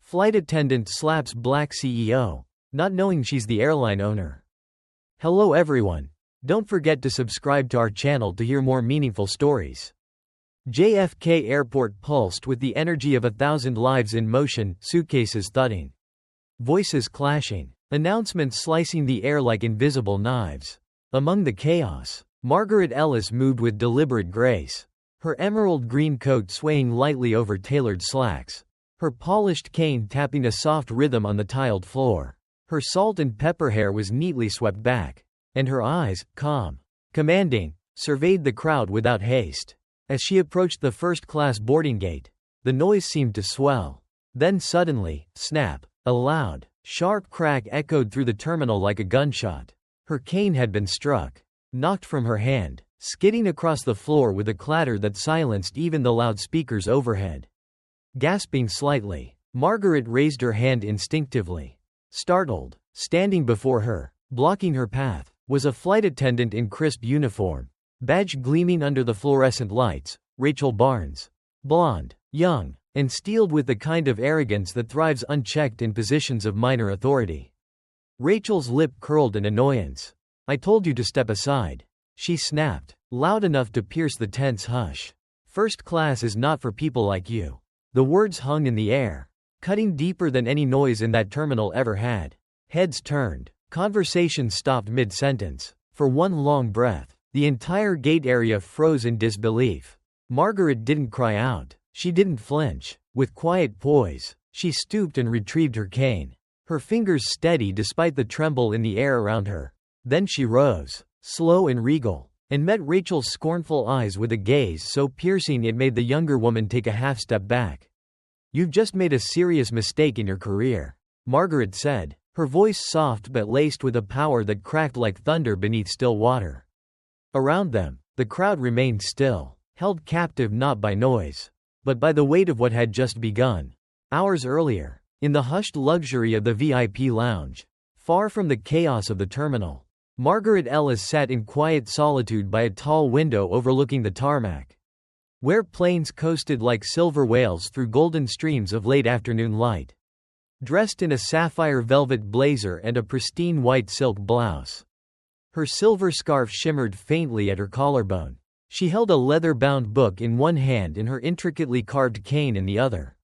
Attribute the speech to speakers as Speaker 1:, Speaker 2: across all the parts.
Speaker 1: Flight attendant slaps black CEO, not knowing she's the airline owner. Hello everyone. Don't forget to subscribe to our channel to hear more meaningful stories. JFK Airport pulsed with the energy of 1,000 lives in motion, suitcases thudding. Voices clashing. Announcements slicing the air like invisible knives. Among the chaos, Margaret Ellis moved with deliberate grace. Her emerald green coat swaying lightly over tailored slacks. Her polished cane tapping a soft rhythm on the tiled floor. Her salt and pepper hair was neatly swept back. And her eyes, calm, commanding, surveyed the crowd without haste. As she approached the first-class boarding gate, the noise seemed to swell. Then suddenly, snap, a loud, sharp crack echoed through the terminal like a gunshot. Her cane had been struck, knocked from her hand, skidding across the floor with a clatter that silenced even the loudspeakers overhead. Gasping slightly, Margaret raised her hand instinctively. Startled, standing before her, blocking her path, was a flight attendant in crisp uniform, badge gleaming under the fluorescent lights, Rachel Barnes. Blonde, young, and steeled with the kind of arrogance that thrives unchecked in positions of minor authority. Rachel's lip curled in annoyance. "I told you to step aside," she snapped, loud enough to pierce the tense hush. "First class is not for people like you." The words hung in the air, cutting deeper than any noise in that terminal ever had. Heads turned. Conversation stopped mid-sentence. For one long breath, the entire gate area froze in disbelief. Margaret didn't cry out. She didn't flinch. With quiet poise, she stooped and retrieved her cane. Her fingers steady despite the tremble in the air around her. Then she rose, slow and regal, and met Rachel's scornful eyes with a gaze so piercing it made the younger woman take a half-step back. "You've just made a serious mistake in your career," Margaret said, her voice soft but laced with a power that cracked like thunder beneath still water. Around them, the crowd remained still, held captive not by noise, but by the weight of what had just begun. Hours earlier, in the hushed luxury of the VIP lounge, far from the chaos of the terminal, Margaret Ellis sat in quiet solitude by a tall window overlooking the tarmac, where planes coasted like silver whales through golden streams of late afternoon light. Dressed in a sapphire velvet blazer and a pristine white silk blouse, her silver scarf shimmered faintly at her collarbone. She held a leather-bound book in one hand and her intricately carved cane in the other,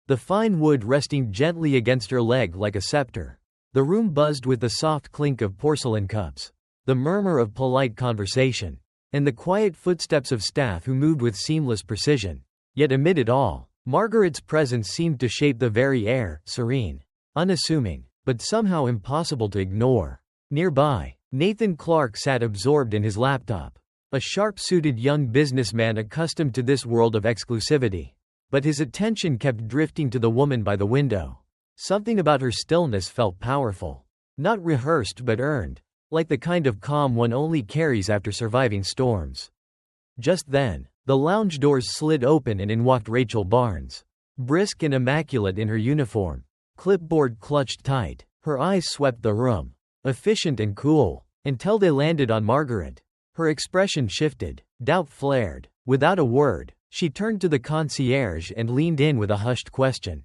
Speaker 1: the fine wood resting gently against her leg like a scepter. The room buzzed with the soft clink of porcelain cups, the murmur of polite conversation, and the quiet footsteps of staff who moved with seamless precision. Yet amid it all, Margaret's presence seemed to shape the very air, serene, unassuming, but somehow impossible to ignore. Nearby, Nathan Clark sat absorbed in his laptop, a sharp-suited young businessman accustomed to this world of exclusivity. But his attention kept drifting to the woman by the window. Something about her stillness felt powerful. Not rehearsed but earned, like the kind of calm one only carries after surviving storms. Just then, the lounge doors slid open and in walked Rachel Barnes. Brisk and immaculate in her uniform, clipboard clutched tight, her eyes swept the room, efficient and cool, until they landed on Margaret. Her expression shifted, doubt flared. Without a word, she turned to the concierge and leaned in with a hushed question.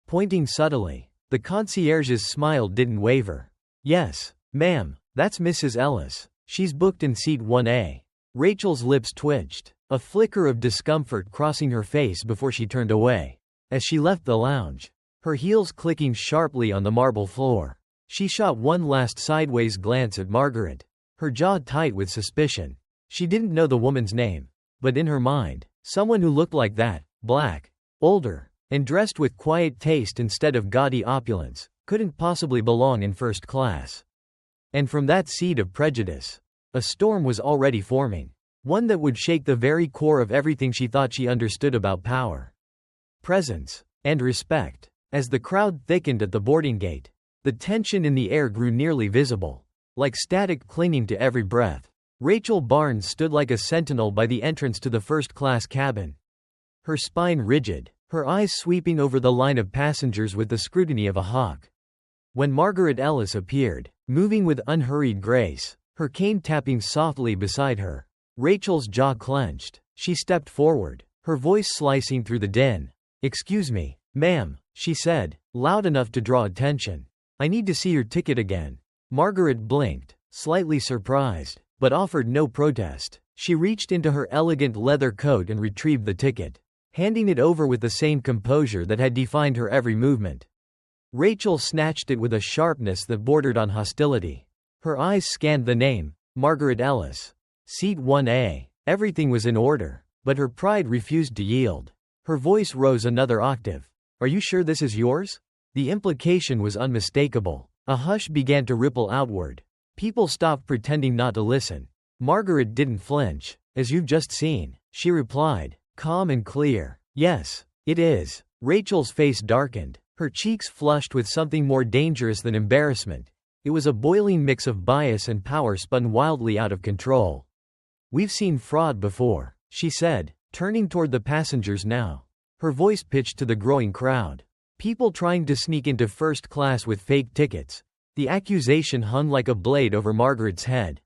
Speaker 1: Pointing subtly, the concierge's smile didn't waver. "Yes, ma'am, that's Mrs. Ellis. She's booked in seat 1A. Rachel's lips twitched, a flicker of discomfort crossing her face before she turned away. As she left the lounge, her heels clicking sharply on the marble floor, she shot one last sideways glance at Margaret, her jaw tight with suspicion. She didn't know the woman's name, but in her mind, someone who looked like that, black, older, and dressed with quiet taste instead of gaudy opulence, couldn't possibly belong in first class. And from that seed of prejudice, a storm was already forming, one that would shake the very core of everything she thought she understood about power, presence, and respect. As the crowd thickened at the boarding gate, the tension in the air grew nearly visible, like static clinging to every breath. Rachel Barnes stood like a sentinel by the entrance to the first-class cabin, her spine rigid, her eyes sweeping over the line of passengers with the scrutiny of a hawk. When Margaret Ellis appeared, moving with unhurried grace, her cane tapping softly beside her, Rachel's jaw clenched. She stepped forward, her voice slicing through the din. "Excuse me, ma'am, she said, loud enough to draw attention. "I need to see your ticket again." Margaret blinked, slightly surprised, but offered no protest. She reached into her elegant leather coat and retrieved the ticket, handing it over with the same composure that had defined her every movement. Rachel snatched it with a sharpness that bordered on hostility. Her eyes scanned the name, Margaret Ellis. Seat 1A. Everything was in order, but her pride refused to yield. Her voice rose another octave. "Are you sure this is yours?" The implication was unmistakable. A hush began to ripple outward. People stopped pretending not to listen. Margaret didn't flinch. "As you've just seen," she replied, calm and clear. "Yes, it is." Rachel's face darkened, her cheeks flushed with something more dangerous than embarrassment. It was a boiling mix of bias and power spun wildly out of control. "We've seen fraud before," she said, turning toward the passengers now. Her voice pitched to the growing crowd. People trying to sneak into first class with fake tickets. The accusation hung like a blade over Margaret's head.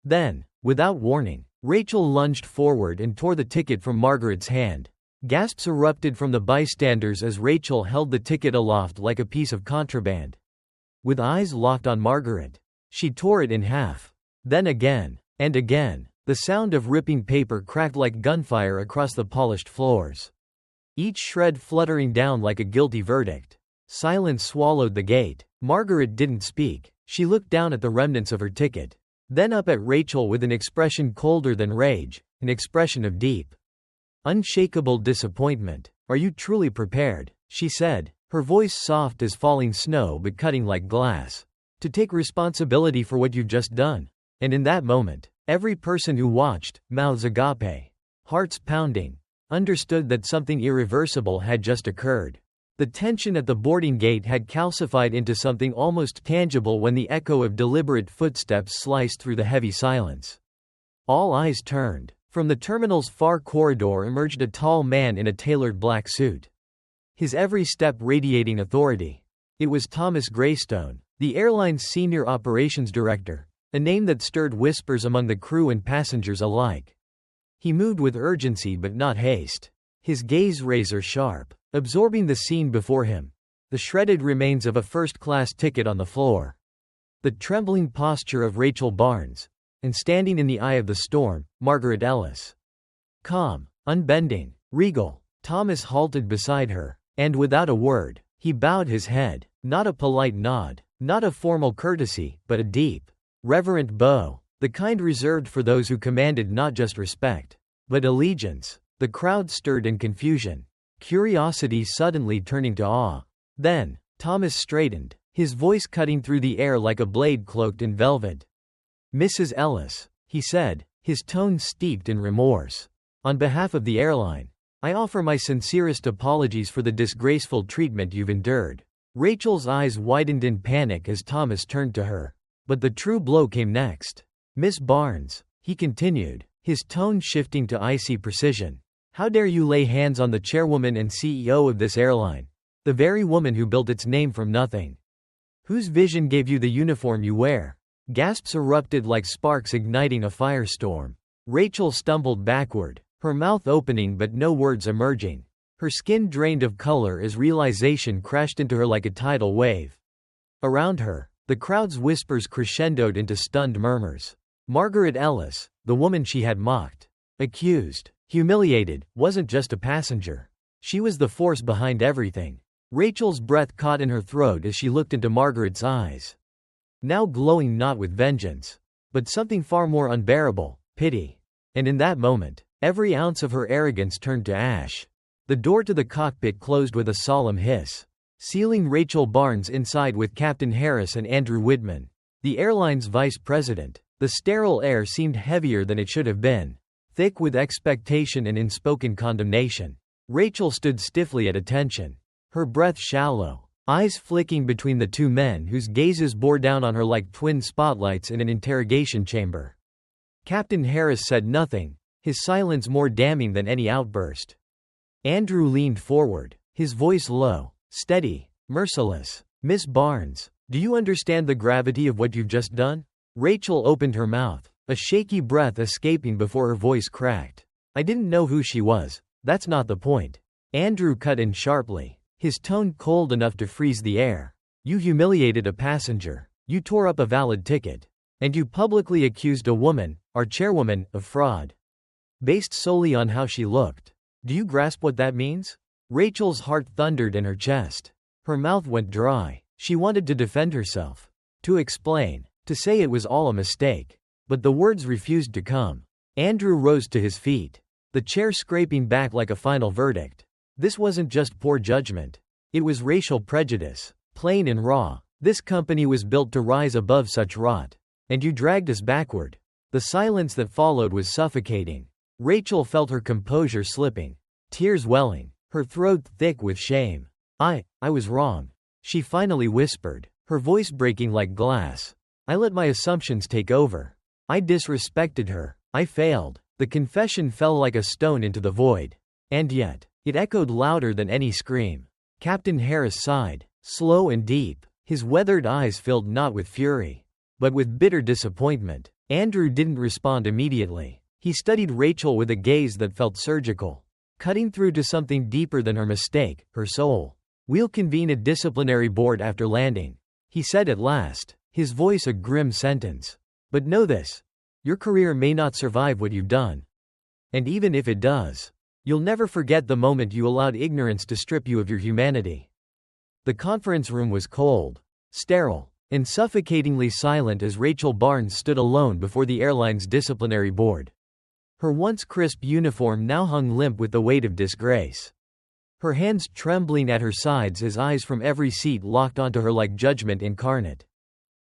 Speaker 1: Then, without warning, Rachel lunged forward and tore the ticket from Margaret's hand. Gasps erupted from the bystanders as Rachel held the ticket aloft like a piece of contraband. With eyes locked on Margaret, she tore it in half. Then again, and again, the sound of ripping paper cracked like gunfire across the polished floors, each shred fluttering down like a guilty verdict. Silence swallowed the gate. Margaret didn't speak. She looked down at the remnants of her ticket, then up at Rachel with an expression colder than rage, an expression of deep, unshakable disappointment. "Are you truly prepared?" she said, her voice soft as falling snow but cutting like glass. "To take responsibility for what you've just done?" And in that moment, every person who watched, mouths agape, hearts pounding, understood that something irreversible had just occurred. The tension at the boarding gate had calcified into something almost tangible when the echo of deliberate footsteps sliced through the heavy silence. All eyes turned. From the terminal's far corridor emerged a tall man in a tailored black suit, his every step radiating authority. It was Thomas Greystone, the airline's senior operations director, a name that stirred whispers among the crew and passengers alike. He moved with urgency but not haste, his gaze razor sharp, absorbing the scene before him, the shredded remains of a first-class ticket on the floor, the trembling posture of Rachel Barnes, and standing in the eye of the storm, Margaret Ellis. Calm, unbending, regal, Thomas halted beside her, and without a word, he bowed his head, not a polite nod, not a formal courtesy, but a deep, reverent bow, the kind reserved for those who commanded not just respect, but allegiance. The crowd stirred in confusion, curiosity suddenly turning to awe. Then, Thomas straightened, his voice cutting through the air like a blade cloaked in velvet. "Mrs. Ellis," he said, his tone steeped in remorse. "On behalf of the airline, I offer my sincerest apologies for the disgraceful treatment you've endured." Rachel's eyes widened in panic as Thomas turned to her. But the true blow came next. "Miss Barnes," he continued, his tone shifting to icy precision, "how dare you lay hands on the chairwoman and CEO of this airline? The very woman who built its name from nothing. Whose vision gave you the uniform you wear?" Gasps erupted like sparks igniting a firestorm. Rachel stumbled backward, her mouth opening but no words emerging. Her skin drained of color as realization crashed into her like a tidal wave. Around her, the crowd's whispers crescendoed into stunned murmurs. Margaret Ellis, the woman she had mocked, accused, humiliated, wasn't just a passenger. She was the force behind everything. Rachel's breath caught in her throat as she looked into Margaret's eyes, now glowing not with vengeance, but something far more unbearable, pity. And in that moment, every ounce of her arrogance turned to ash. The door to the cockpit closed with a solemn hiss, sealing Rachel Barnes inside with Captain Harris and Andrew Widman, the airline's vice president. The sterile air seemed heavier than it should have been, thick with expectation and unspoken condemnation. Rachel stood stiffly at attention, her breath shallow, eyes flicking between the two men whose gazes bore down on her like twin spotlights in an interrogation chamber. Captain Harris said nothing, his silence more damning than any outburst. Andrew leaned forward, his voice low, steady, merciless. "Miss Barnes, do you understand the gravity of what you've just done?" Rachel opened her mouth, a shaky breath escaping before her voice cracked. "I didn't know who she was. That's not the point." Andrew cut in sharply, his tone cold enough to freeze the air. "You humiliated a passenger. You tore up a valid ticket. And you publicly accused a woman, our chairwoman, of fraud. Based solely on how she looked. Do you grasp what that means?" Rachel's heart thundered in her chest. Her mouth went dry. She wanted to defend herself. To explain. To say it was all a mistake. But the words refused to come. Andrew rose to his feet. The chair scraping back like a final verdict. This wasn't just poor judgment. It was racial prejudice. Plain and raw. This company was built to rise above such rot. And you dragged us backward. The silence that followed was suffocating. Rachel felt her composure slipping. Tears welling. Her throat thick with shame. I was wrong. She finally whispered, her voice breaking like glass. "I let my assumptions take over. I disrespected her. I failed." The confession fell like a stone into the void. And yet, it echoed louder than any scream. Captain Harris sighed, slow and deep, his weathered eyes filled not with fury, but with bitter disappointment. Andrew didn't respond immediately. He studied Rachel with a gaze that felt surgical, cutting through to something deeper than her mistake, her soul. "We'll convene a disciplinary board after landing," he said at last, his voice a grim sentence. "But know this. Your career may not survive what you've done. And even if it does, you'll never forget the moment you allowed ignorance to strip you of your humanity." The conference room was cold, sterile, and suffocatingly silent as Rachel Barnes stood alone before the airline's disciplinary board. Her once crisp uniform now hung limp with the weight of disgrace. Her hands trembling at her sides as eyes from every seat locked onto her like judgment incarnate.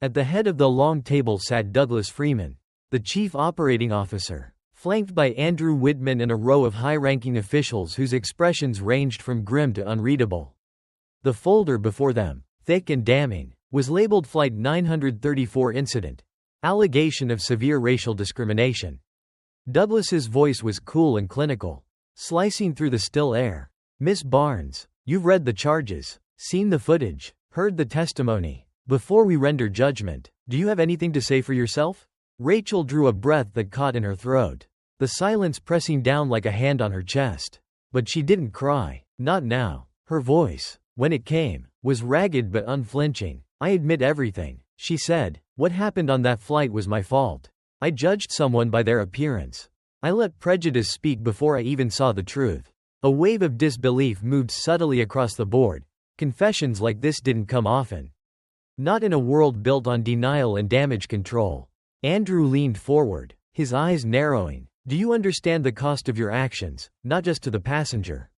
Speaker 1: At the head of the long table sat Douglas Freeman, the chief operating officer, flanked by Andrew Whitman and a row of high-ranking officials whose expressions ranged from grim to unreadable. The folder before them, thick and damning, was labeled Flight 934 Incident, Allegation of Severe Racial Discrimination. Douglas's voice was cool and clinical, slicing through the still air. "Miss Barnes, you've read the charges, seen the footage, heard the testimony. Before we render judgment, do you have anything to say for yourself?" Rachel drew a breath that caught in her throat, the silence pressing down like a hand on her chest. But she didn't cry, not now. Her voice, when it came, was ragged but unflinching. "I admit everything," she said. "What happened on that flight was my fault. I judged someone by their appearance. I let prejudice speak before I even saw the truth." A wave of disbelief moved subtly across the board. Confessions like this didn't come often. Not in a world built on denial and damage control. Andrew leaned forward, his eyes narrowing. "Do you understand the cost of your actions, not just to the passenger,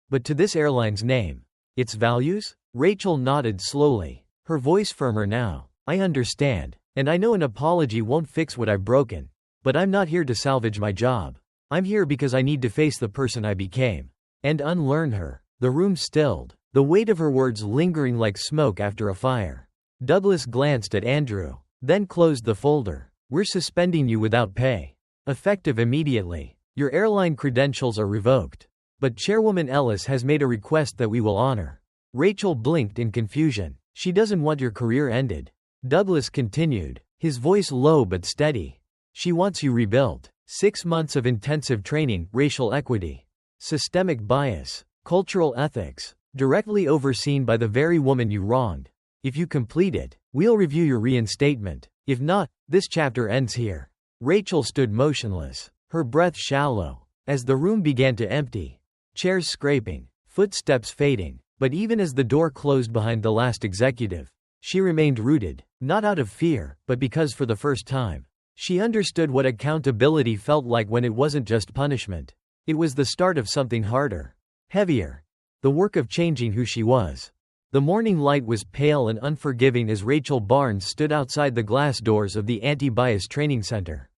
Speaker 1: but to this airline's name? Its values?" Rachel nodded slowly, her voice firmer now. "I understand, and I know an apology won't fix what I've broken. But I'm not here to salvage my job. I'm here because I need to face the person I became. And unlearn her." The room stilled, the weight of her words lingering like smoke after a fire. Douglas glanced at Andrew, then closed the folder. "We're suspending you without pay. Effective immediately. Your airline credentials are revoked. But Chairwoman Ellis has made a request that we will honor." Rachel blinked in confusion. "She doesn't want your career ended," Douglas continued, his voice low but steady. "She wants you rebuilt. 6 months of intensive training, racial equity, systemic bias, cultural ethics, directly overseen by the very woman you wronged. If you complete it, we'll review your reinstatement. If not, this chapter ends here." Rachel stood motionless, her breath shallow, as the room began to empty. Chairs scraping, footsteps fading, but even as the door closed behind the last executive, she remained rooted, not out of fear, but because for the first time, she understood what accountability felt like when it wasn't just punishment. It was the start of something harder, heavier, the work of changing who she was. The morning light was pale and unforgiving as Rachel Barnes stood outside the glass doors of the Anti-Bias Training Center.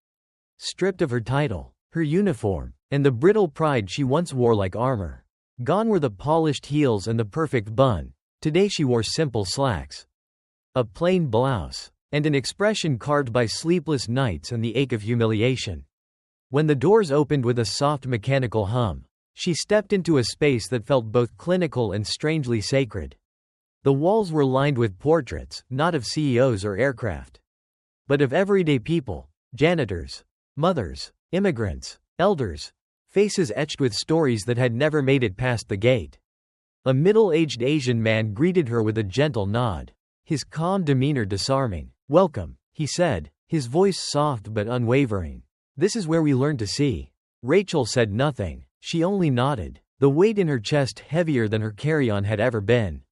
Speaker 1: Stripped of her title, her uniform, and the brittle pride she once wore like armor. Gone were the polished heels and the perfect bun. Today she wore simple slacks, a plain blouse, and an expression carved by sleepless nights and the ache of humiliation. When the doors opened with a soft mechanical hum, she stepped into a space that felt both clinical and strangely sacred. The walls were lined with portraits, not of CEOs or aircraft, but of everyday people, janitors, mothers, immigrants, elders, faces etched with stories that had never made it past the gate. A middle-aged Asian man greeted her with a gentle nod. His calm demeanor disarming. "Welcome," he said, his voice soft but unwavering. "This is where we learn to see." Rachel said nothing. She only nodded, the weight in her chest heavier than her carry-on had ever been.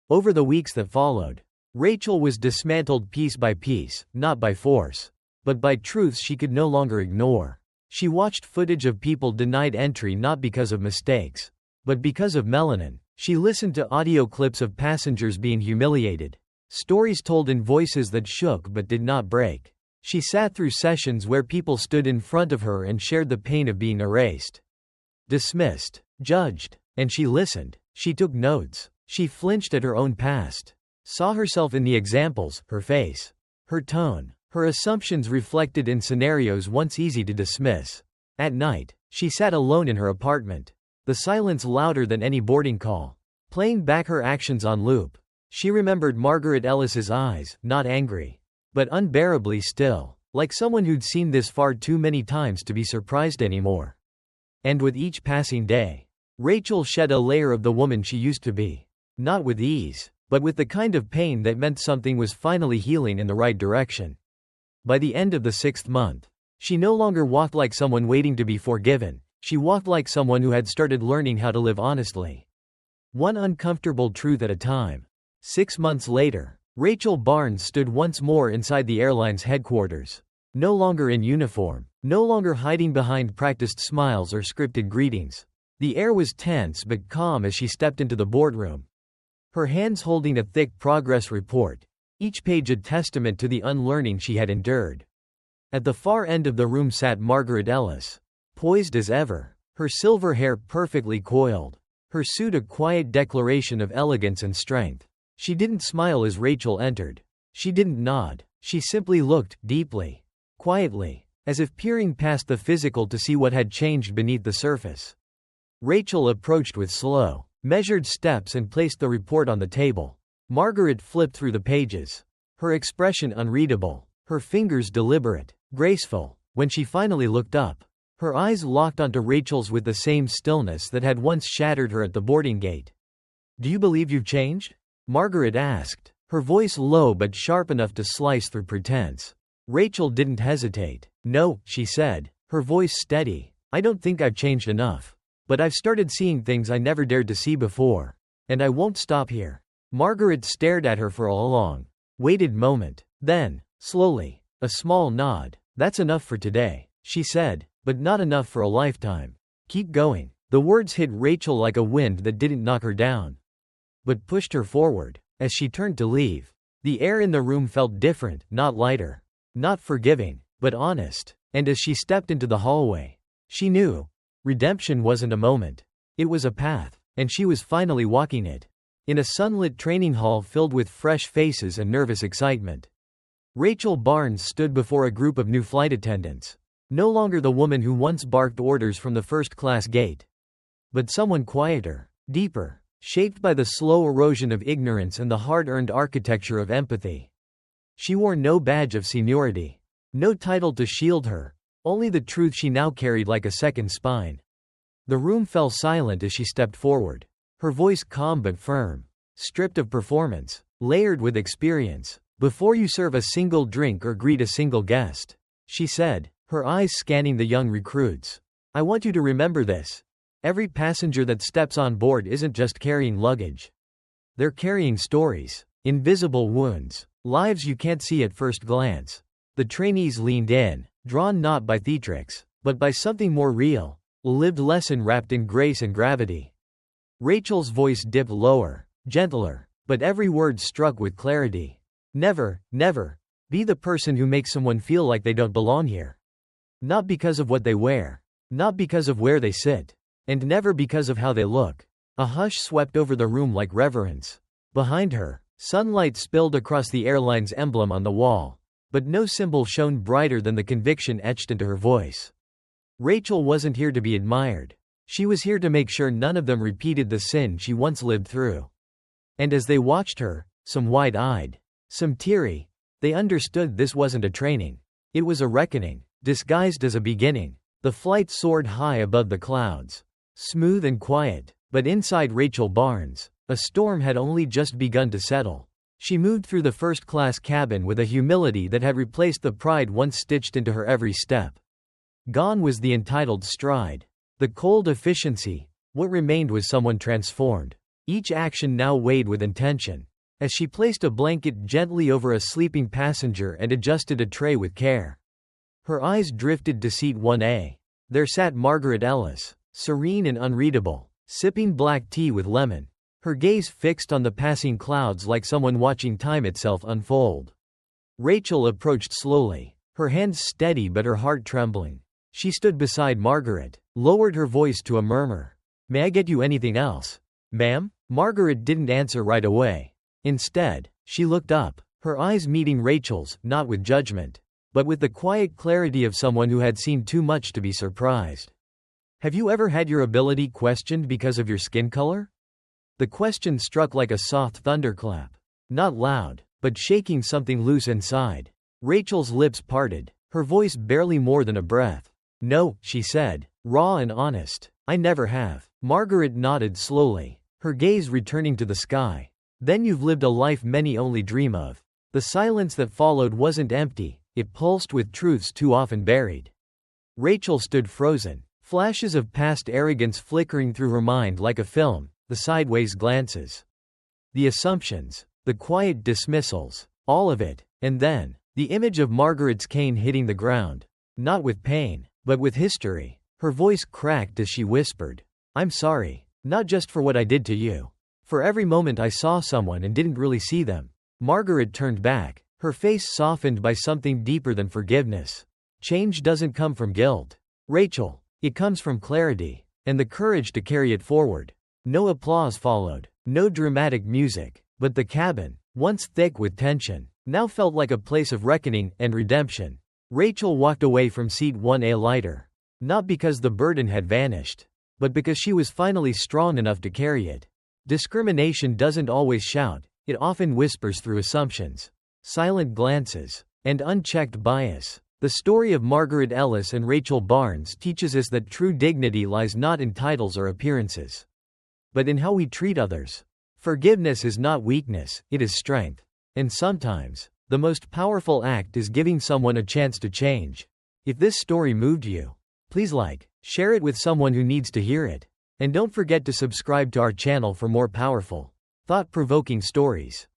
Speaker 1: Over the weeks that followed, Rachel was dismantled piece by piece, not by force, but by truths she could no longer ignore. She watched footage of people denied entry not because of mistakes, but because of melanin. She listened to audio clips of passengers being humiliated, stories told in voices that shook but did not break. She sat through sessions where people stood in front of her and shared the pain of being erased, dismissed, judged, and she listened. She took notes. She flinched at her own past, saw herself in the examples, her face, her tone, her assumptions reflected in scenarios once easy to dismiss. At night, she sat alone in her apartment, the silence louder than any boarding call, playing back her actions on loop. She remembered Margaret Ellis's eyes, not angry, but unbearably still, like someone who'd seen this far too many times to be surprised anymore. And with each passing day, Rachel shed a layer of the woman she used to be. Not with ease, but with the kind of pain that meant something was finally healing in the right direction. By the end of the 6th month, she no longer walked like someone waiting to be forgiven. She walked like someone who had started learning how to live honestly, one uncomfortable truth at a time. 6 months later, Rachel Barnes stood once more inside the airline's headquarters. No longer in uniform, no longer hiding behind practiced smiles or scripted greetings. The air was tense but calm as she stepped into the boardroom, her hands holding a thick progress report, each page a testament to the unlearning she had endured. At the far end of the room sat Margaret Ellis, poised as ever, her silver hair perfectly coiled, her suit a quiet declaration of elegance and strength. She didn't smile as Rachel entered. She didn't nod. She simply looked, deeply, quietly, as if peering past the physical to see what had changed beneath the surface. Rachel approached with slow, measured steps and placed the report on the table. Margaret flipped through the pages, her expression unreadable, her fingers deliberate, graceful. When she finally looked up, her eyes locked onto Rachel's with the same stillness that had once shattered her at the boarding gate. "Do you believe you've changed?" Margaret asked, her voice low but sharp enough to slice through pretense. Rachel didn't hesitate. "No," she said, her voice steady. "I don't think I've changed enough. But I've started seeing things I never dared to see before. And I won't stop here." Margaret stared at her for a long, waited moment. Then, slowly, a small nod. "That's enough for today," she said, "but not enough for a lifetime. Keep going." The words hit Rachel like a wind that didn't knock her down, but pushed her forward. As she turned to leave, the air in the room felt different, not lighter, not forgiving, but honest. And as she stepped into the hallway, she knew redemption wasn't a moment. It was a path, and she was finally walking it. In a sunlit training hall filled with fresh faces and nervous excitement, Rachel Barnes stood before a group of new flight attendants. No longer the woman who once barked orders from the first-class gate, but someone quieter, deeper, shaped by the slow erosion of ignorance and the hard-earned architecture of empathy. She wore no badge of seniority, no title to shield her, only the truth she now carried like a second spine. The room fell silent as she stepped forward, her voice calm but firm, stripped of performance, layered with experience. "Before you serve a single drink or greet a single guest," she said, her eyes scanning the young recruits, "I want you to remember this. Every passenger that steps on board isn't just carrying luggage. They're carrying stories, invisible wounds, lives you can't see at first glance." The trainees leaned in, drawn not by theatrics, but by something more real, a lived lesson wrapped in grace and gravity. Rachel's voice dipped lower, gentler, but every word struck with clarity. "Never, never be the person who makes someone feel like they don't belong here. Not because of what they wear, not because of where they sit, and never because of how they look." A hush swept over the room like reverence. Behind her, sunlight spilled across the airline's emblem on the wall, but no symbol shone brighter than the conviction etched into her voice. Rachel wasn't here to be admired. She was here to make sure none of them repeated the sin she once lived through. And as they watched her, some wide-eyed, some teary, they understood this wasn't a training. It was a reckoning, disguised as a beginning. The flight soared high above the clouds, smooth and quiet, But inside Rachel Barnes, a storm had only just begun to settle. She moved through the first-class cabin with a humility that had replaced the pride once stitched into her every step. Gone was the entitled stride, the cold efficiency. What remained was someone transformed. Each action now weighed with intention. As she placed a blanket gently over a sleeping passenger and adjusted a tray with care. Her eyes drifted to seat 1A. There sat Margaret Ellis, serene and unreadable, sipping black tea with lemon. Her gaze fixed on the passing clouds like someone watching time itself unfold. Rachel approached slowly, her hands steady but her heart trembling. She stood beside Margaret, lowered her voice to a murmur. "May I get you anything else, ma'am?" Margaret didn't answer right away. Instead, she looked up, her eyes meeting Rachel's, not with judgment, but with the quiet clarity of someone who had seen too much to be surprised. "Have you ever had your ability questioned because of your skin color?" The question struck like a soft thunderclap. Not loud, but shaking something loose inside. Rachel's lips parted, her voice barely more than a breath. "No," she said, raw and honest. "I never have." Margaret nodded slowly, her gaze returning to the sky. "Then you've lived a life many only dream of." The silence that followed wasn't empty, it pulsed with truths too often buried. Rachel stood frozen, flashes of past arrogance flickering through her mind like a film, the sideways glances, the assumptions, the quiet dismissals, all of it, and then, the image of Margaret's cane hitting the ground. Not with pain, but with history. Her voice cracked as she whispered, "I'm sorry, not just for what I did to you. For every moment I saw someone and didn't really see them." Margaret turned back, her face softened by something deeper than forgiveness. Change doesn't come from guilt, Rachel. It comes from clarity, and the courage to carry it forward. No applause followed, no dramatic music, but the cabin, once thick with tension, now felt like a place of reckoning and redemption. Rachel walked away from seat 1A lighter. Not because the burden had vanished, but because she was finally strong enough to carry it. Discrimination doesn't always shout, it often whispers through assumptions, silent glances, and unchecked bias. The story of Margaret Ellis and Rachel Barnes teaches us that true dignity lies not in titles or appearances, but in how we treat others. Forgiveness is not weakness, it is strength. And sometimes, the most powerful act is giving someone a chance to change. If this story moved you, please share it with someone who needs to hear it. And don't forget to subscribe to our channel for more powerful, thought-provoking stories.